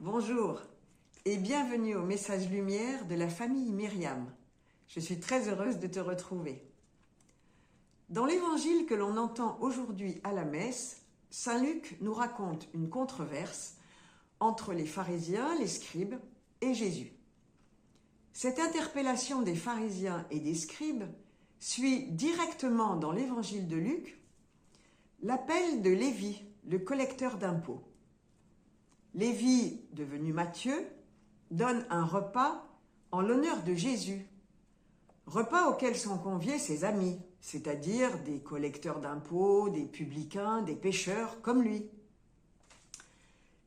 Bonjour et bienvenue au message lumière de la famille Myriam. Je suis très heureuse de te retrouver. Dans l'évangile que l'on entend aujourd'hui à la messe, saint Luc nous raconte une controverse entre les pharisiens, les scribes et Jésus. Cette interpellation des pharisiens et des scribes suit directement dans l'évangile de Luc l'appel de Lévi, le collecteur d'impôts. Lévi, devenu Matthieu, donne un repas en l'honneur de Jésus, repas auquel sont conviés ses amis, c'est-à-dire des collecteurs d'impôts, des publicains, des pécheurs comme lui.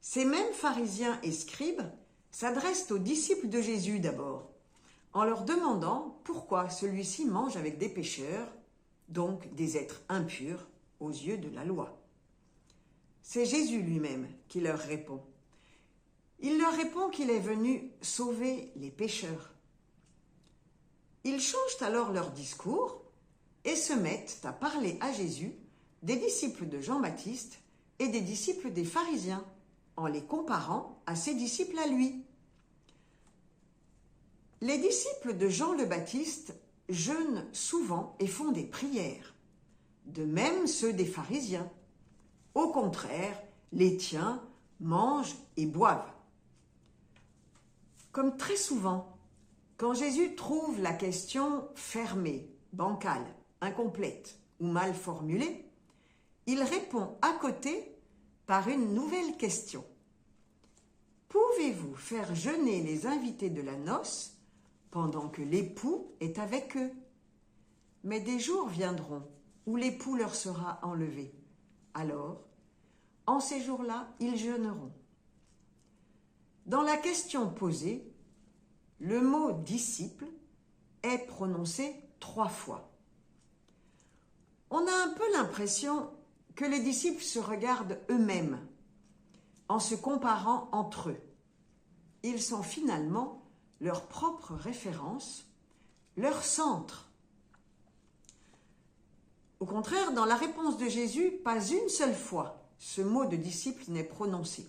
Ces mêmes pharisiens et scribes s'adressent aux disciples de Jésus d'abord, en leur demandant pourquoi celui-ci mange avec des pécheurs, donc des êtres impurs aux yeux de la loi. C'est Jésus lui-même qui leur répond. Il leur répond qu'il est venu sauver les pécheurs. Ils changent alors leur discours et se mettent à parler à Jésus des disciples de Jean-Baptiste et des disciples des pharisiens, en les comparant à ses disciples à lui. Les disciples de Jean le Baptiste jeûnent souvent et font des prières, de même ceux des pharisiens. Au contraire, les tiens mangent et boivent. Comme très souvent, quand Jésus trouve la question fermée, bancale, incomplète ou mal formulée, il répond à côté par une nouvelle question. Pouvez-vous faire jeûner les invités de la noce pendant que l'époux est avec eux? Mais des jours viendront où l'époux leur sera enlevé. Alors, en ces jours-là, ils jeûneront. Dans la question posée, le mot « disciple » est prononcé 3 fois. On a un peu l'impression que les disciples se regardent eux-mêmes en se comparant entre eux. Ils sont finalement leur propre référence, leur centre. Au contraire, dans la réponse de Jésus, pas une seule fois ce mot de disciple n'est prononcé.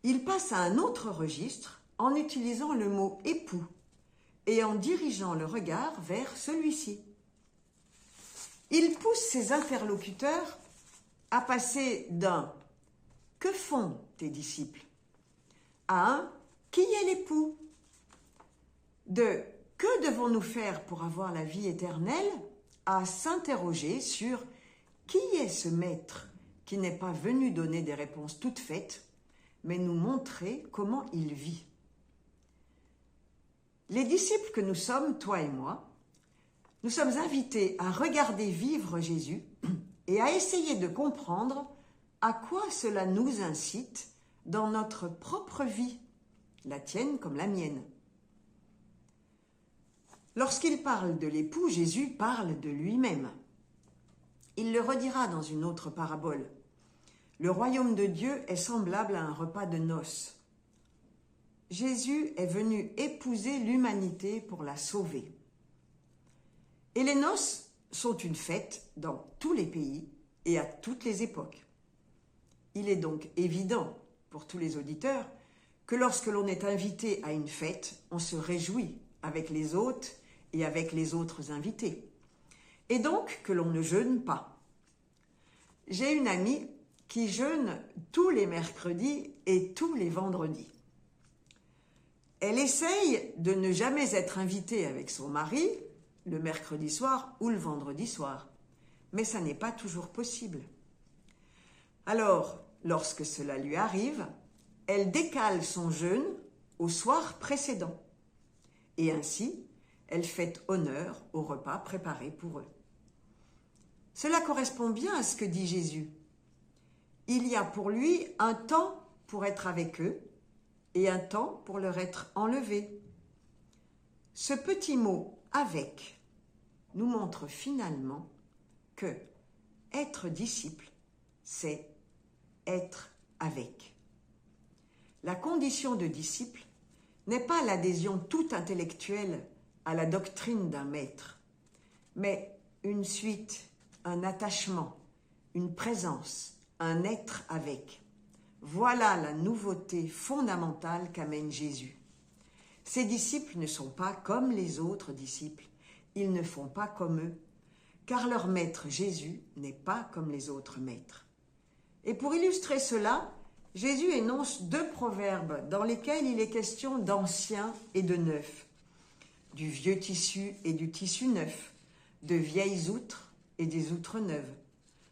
Il passe à un autre registre en utilisant le mot époux et en dirigeant le regard vers celui-ci. Il pousse ses interlocuteurs à passer d'un « que font tes disciples ?» à un « qui est l'époux ?» de « que devons-nous faire pour avoir la vie éternelle ?» à s'interroger sur « qui est ce maître qui n'est pas venu donner des réponses toutes faites, mais nous montrer comment il vit ?» Les disciples que nous sommes, toi et moi, nous sommes invités à regarder vivre Jésus et à essayer de comprendre à quoi cela nous incite dans notre propre vie, la tienne comme la mienne. Lorsqu'il parle de l'époux, Jésus parle de lui-même. Il le redira dans une autre parabole. Le royaume de Dieu est semblable à un repas de noces. Jésus est venu épouser l'humanité pour la sauver. Et les noces sont une fête dans tous les pays et à toutes les époques. Il est donc évident pour tous les auditeurs que lorsque l'on est invité à une fête, on se réjouit avec les hôtes et avec les autres invités. Et donc que l'on ne jeûne pas. J'ai une amie qui jeûne tous les mercredis et tous les vendredis. Elle essaye de ne jamais être invitée avec son mari le mercredi soir ou le vendredi soir, mais ça n'est pas toujours possible. Alors, lorsque cela lui arrive, elle décale son jeûne au soir précédent, et ainsi, elle fait honneur au repas préparé pour eux. Cela correspond bien à ce que dit Jésus. Il y a pour lui un temps pour être avec eux et un temps pour leur être enlevé. Ce petit mot « avec » nous montre finalement que être disciple, c'est être avec. La condition de disciple n'est pas l'adhésion toute intellectuelle à la doctrine d'un maître, mais une suite, un attachement, une présence, un être avec, Voilà la nouveauté fondamentale qu'amène Jésus. Ses disciples ne sont pas comme les autres disciples. Ils ne font pas comme eux, car leur maître Jésus n'est pas comme les autres maîtres. Et pour illustrer cela, Jésus énonce 2 proverbes dans lesquels il est question d'ancien et de neuf, du vieux tissu et du tissu neuf, de vieilles outres et des outres neuves.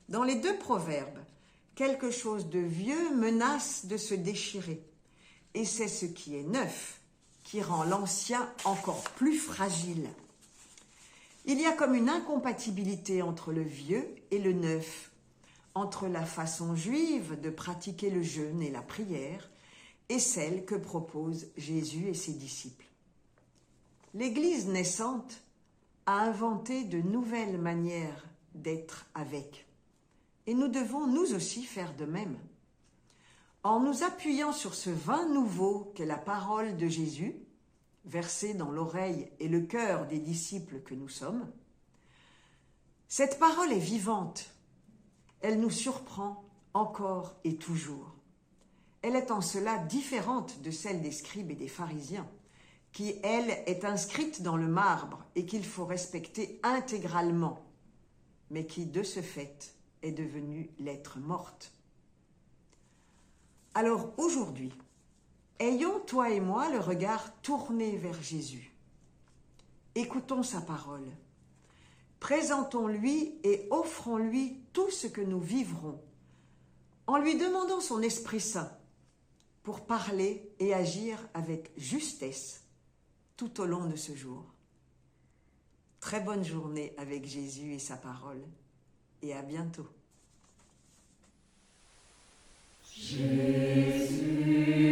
Dans les 2 proverbes, quelque chose de vieux menace de se déchirer, et c'est ce qui est neuf qui rend l'ancien encore plus fragile. Il y a comme une incompatibilité entre le vieux et le neuf, entre la façon juive de pratiquer le jeûne et la prière et celle que proposent Jésus et ses disciples. L'Église naissante a inventé de nouvelles manières d'être avec, et nous devons nous aussi faire de même. En nous appuyant sur ce vin nouveau qu'est la parole de Jésus, versée dans l'oreille et le cœur des disciples que nous sommes, cette parole est vivante. Elle nous surprend encore et toujours. Elle est en cela différente de celle des scribes et des pharisiens, qui, elle, est inscrite dans le marbre et qu'il faut respecter intégralement, mais qui, de ce fait, est devenue lettre morte. Alors aujourd'hui, ayons, toi et moi, le regard tourné vers Jésus. Écoutons sa parole. Présentons-lui et offrons-lui tout ce que nous vivrons, en lui demandant son Esprit Saint pour parler et agir avec justesse tout au long de ce jour. Très bonne journée avec Jésus et sa parole, et à bientôt. Jésus.